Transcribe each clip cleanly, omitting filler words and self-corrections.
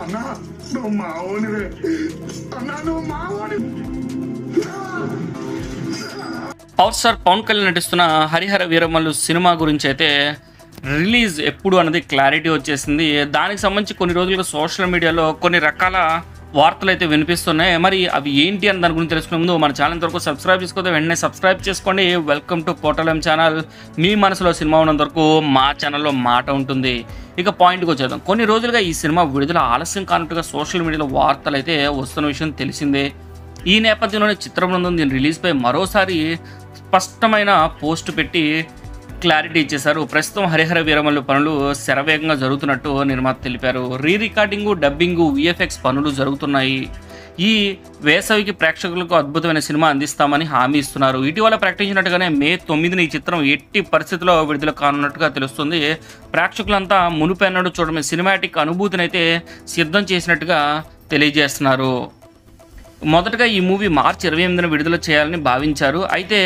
అన్నా నువ్వు మావోనివే, అన్నా నువ్వు మావోని. పవర్ స్టార్ పవన్ కళ్యాణ్ నటిస్తున్న హరిహర వీరమల్లు సినిమా గురించి అయితే రిలీజ్ ఎప్పుడు అన్నది క్లారిటీ వచ్చేసింది. దానికి సంబంధించి కొన్ని రోజులుగా సోషల్ మీడియాలో కొన్ని రకాల వార్తలు అయితే వినిపిస్తున్నాయి. మరి అవి ఏంటి అని దాని గురించి తెలుసుకునే ముందు మన ఛానల్ వరకు సబ్స్క్రైబ్ చేసుకోతే వెంటనే సబ్స్క్రైబ్ చేసుకోండి. Welcome to portal channel. మీ మనసులో సినిమా ఉన్నంత వరకు మా ఛానల్లో మాట ఉంటుంది. ఇక పాయింట్కి వచ్చేద్దాం. కొన్ని రోజులుగా ఈ సినిమా విడుదల ఆలస్యం కానట్టుగా సోషల్ మీడియాలో వార్తలు అయితే వస్తున్న విషయం తెలిసిందే. ఈ నేపథ్యంలోనే చిత్ర బృందం దీని రిలీజ్పై మరోసారి స్పష్టమైన పోస్ట్ పెట్టి క్లారిటీ ఇచ్చేశారు. ప్రస్తుతం హరిహర వీరమల్లు పనులు శరవేగంగా జరుగుతున్నట్టు నిర్మాత తెలిపారు. రీ రికార్డింగు, డబ్బింగు, విఎఫ్ఎక్స్ పనులు జరుగుతున్నాయి. ఈ వేసవికి ప్రేక్షకులకు అద్భుతమైన సినిమా అందిస్తామని హామీ ఇస్తున్నారు. ఇటీవల ప్రకటించినట్టుగానే మే 9న ఈ చిత్రం ఎట్టి పరిస్థితుల్లో విడుదల కానున్నట్టుగా తెలుస్తుంది. ప్రేక్షకులంతా మునుపెన్నడూ చూడమే సినిమాటిక్ అనుభూతిని అయితే సిద్ధం చేసినట్టుగా తెలియజేస్తున్నారు. మొదటగా ఈ మూవీ మార్చి 28న విడుదల చేయాలని భావించారు. అయితే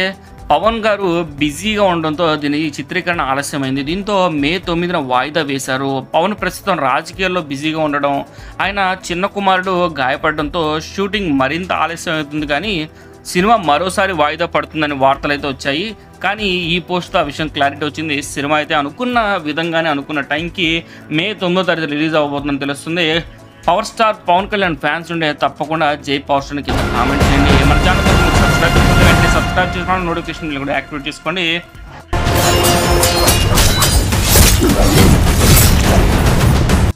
పవన్ గారు బిజీగా ఉండడంతో దీని చిత్రీకరణ ఆలస్యమైంది. దీంతో మే 9న వాయిదా వేశారు. పవన్ ప్రస్తుతం రాజకీయాల్లో బిజీగా ఉండడం, ఆయన చిన్న కుమారుడు గాయపడడంతో షూటింగ్ మరింత ఆలస్యం అవుతుంది. కానీ సినిమా మరోసారి వాయిదా పడుతుందని వార్తలు అయితే వచ్చాయి. కానీ ఈ పోస్ట్తో ఆ విషయం క్లారిటీ వచ్చింది. సినిమా అయితే అనుకున్న విధంగానే అనుకున్న టైంకి మే 9వ తారీఖు రిలీజ్ అవ్వబోతుందని తెలుస్తుంది. Power star Pawan Kalyan fans ఉండే తప్పకుండా జై పవర్ స్టార్ కింద కామెంట్ చేయండి. మన ఛానల్ సబ్స్క్రైబ్ చేసుకుంటే వెంటనే సబ్స్క్రైబ్ చేసుకోండి, నోటిఫికేషన్ కూడా యాక్టివేట్ చేసుకోండి.